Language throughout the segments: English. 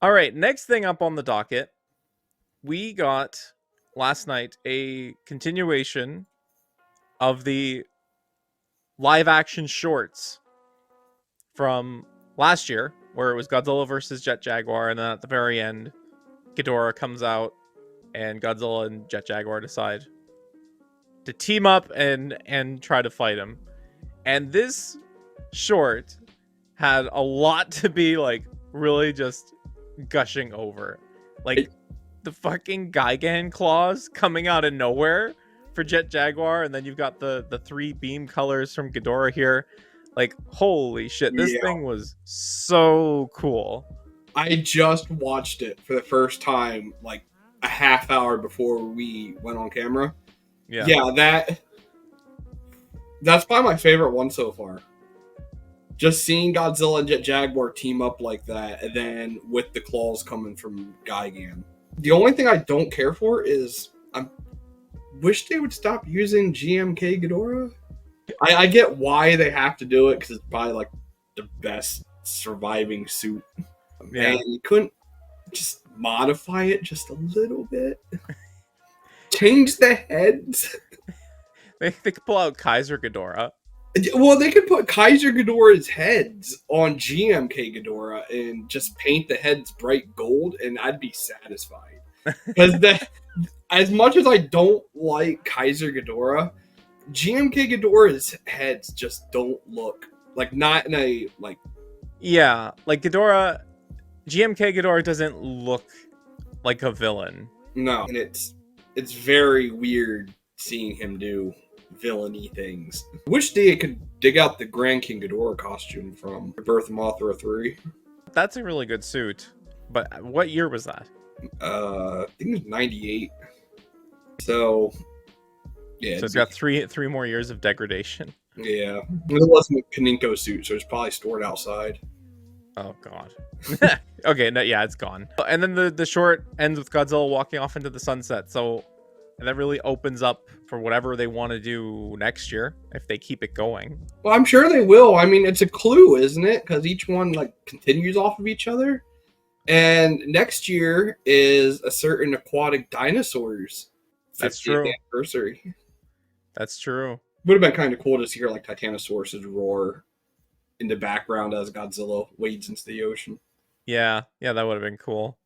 All right, next thing up on the docket, we got last night a continuation of the live action shorts from last year, where it was Godzilla versus Jet Jaguar, and then at the very end, Ghidorah comes out, and Godzilla and Jet Jaguar decide to team up and try to fight him. And this short had a lot to be like really just gushing over. Like the fucking Gigan claws coming out of nowhere for Jet Jaguar, and then you've got the three beam colors from Ghidorah here. Like, holy shit, this Yeah. thing was so cool. I just watched it for the first time like a half hour before we went on camera. Yeah, that's probably my favorite one so far. Just seeing Godzilla and Jet Jaguar team up like that, and then with the claws coming from Gigan. The only thing I don't care for is I wish they would stop using GMK Ghidorah. I get why they have to do it because it's probably like the best surviving suit. Yeah. And you couldn't just modify it just a little bit. Change the heads. They could pull out Kaiser Ghidorah. Well, they could put Kaiser Ghidorah's heads on GMK Ghidorah and just paint the heads bright gold, and I'd be satisfied. Because as much as I don't like Kaiser Ghidorah, GMK Ghidorah's heads just don't look like not in a like. Yeah, like Ghidorah, GMK Ghidorah doesn't look like a villain. No, and it's very weird seeing him do villainy things. Wish they could dig out the Grand King Ghidorah costume from Birth of Mothra 3. That's a really good suit. But what year was that? I think it was 98. So, yeah. So it's got three more years of degradation. Yeah. It wasn't a Kaninko suit, so it's probably stored outside. Oh, God. Okay, no, yeah, it's gone. And then the short ends with Godzilla walking off into the sunset. So that really opens up for whatever they want to do next year, if they keep it going. Well, I'm sure they will. I mean, it's a clue, isn't it? Because each one like continues off of each other. And next year is a certain aquatic dinosaurs. That's true. Anniversary. That's true. Would have been kind of cool to hear like Titanosaurus roar in the background as Godzilla wades into the ocean. Yeah, that would have been cool.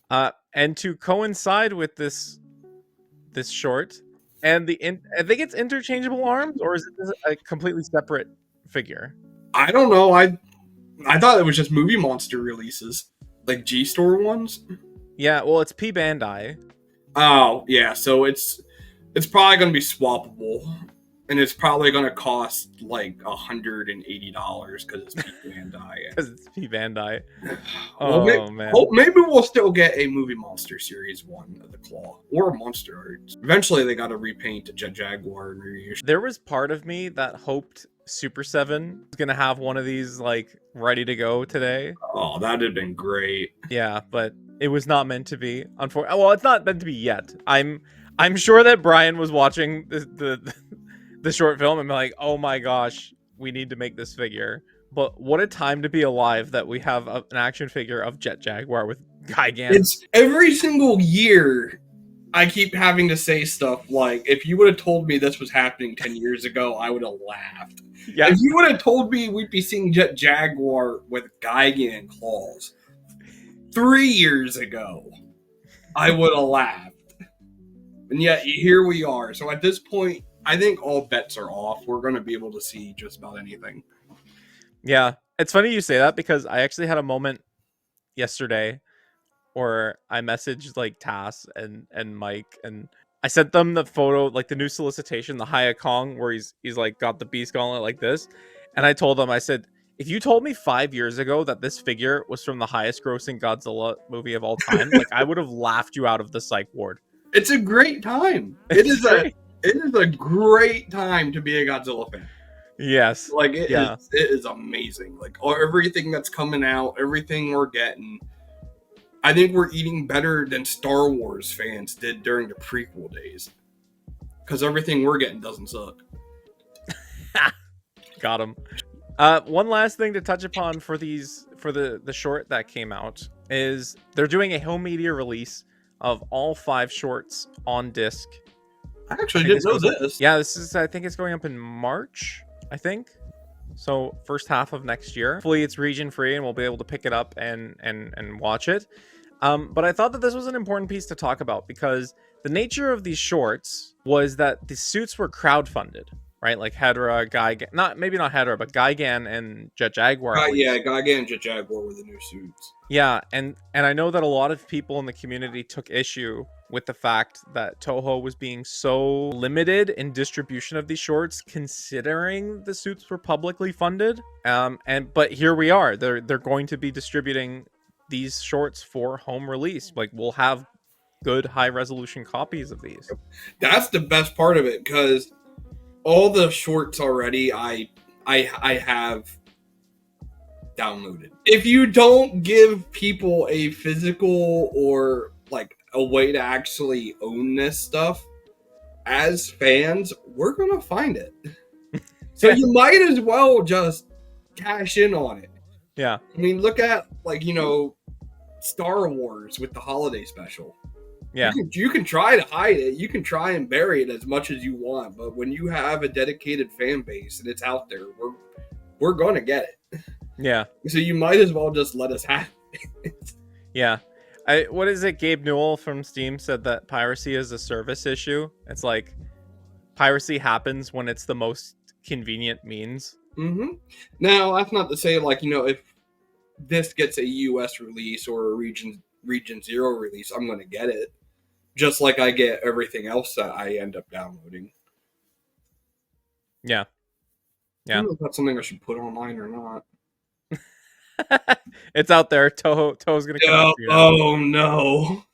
And to coincide with this short, and I think it's interchangeable arms, or is it a completely separate figure? I don't know. I thought it was just Movie Monster releases, like G-Store ones. Yeah, well, it's P Bandai. Oh yeah, so it's probably going to be swappable, and it's probably going to cost like $180 because it's P Bandai. Because it's P Bandai. Well, man. Maybe we'll still get a Movie Monster Series 1 of the Claw or Monster Arts. Eventually, they got to repaint the Jet Jaguar and reissue. There was part of me that hoped Super 7 was going to have one of these like ready to go today. Oh, that'd have been great. Yeah, but it was not meant to be. Well, it's not meant to be yet. I'm sure that Brian was watching the short film and be like, oh my gosh, we need to make this figure. But what a time to be alive that we have an action figure of Jet Jaguar with Gigan. It's every single year I keep having to say stuff like, if you would have told me this was happening 10 years ago, I would have laughed. Yeah. If you would have told me we'd be seeing Jet Jaguar with Gigan claws 3 years ago, I would have laughed. And yet, here we are. So at this point, I think all bets are off. We're going to be able to see just about anything. Yeah. It's funny you say that because I actually had a moment yesterday where I messaged like Tass and Mike, and I sent them the photo, like the new solicitation, the Haya Kong, where he's like got the beast gauntlet like this. And I told them, I said, if you told me 5 years ago that this figure was from the highest grossing Godzilla movie of all time, like I would have laughed you out of the psych ward. It's a great time. It is a great time to be a Godzilla fan. Yes. Like it is amazing. Like everything that's coming out, everything we're getting. I think we're eating better than Star Wars fans did during the prequel days. Because everything we're getting doesn't suck. Got him. One last thing to touch upon for for the short that came out is they're doing a home media release of all 5 shorts on disc. I actually didn't know this. Yeah, this is, I think it's going up in March, I think. So first half of next year. Hopefully it's region free and we'll be able to pick it up and watch it. But I thought that this was an important piece to talk about because the nature of these shorts was that the suits were crowdfunded, right? Like Hedra, maybe not Hedra, but Gigan and Jet Jaguar. Yeah, Gigan and Jet Jaguar were the new suits. Yeah, and I know that a lot of people in the community took issue with the fact that Toho was being so limited in distribution of these shorts, considering the suits were publicly funded. But here we are. They're going to be distributing these shorts for home release. Like, we'll have good high resolution copies of these. That's the best part of it, because all the shorts already I have downloaded. If you don't give people a physical or like a way to actually own this stuff, as fans, we're gonna find it. So you might as well just cash in on it. Yeah. I mean, look at, like, Star Wars with the holiday special. Yeah. You can try to hide it. You can try and bury it as much as you want. But when you have a dedicated fan base and it's out there, we're going to get it. Yeah. So you might as well just let us have it. Yeah. What is it? Gabe Newell from Steam said that piracy is a service issue. It's like piracy happens when it's the most convenient means. Mm-hmm. Now, that's not to say, like, if this gets a US release or a region 0 release, I'm going to get it. Just like I get everything else that I end up downloading. Yeah. Yeah. I don't know if that's something I should put online or not. It's out there. Toho's going to come after you now. Oh, no.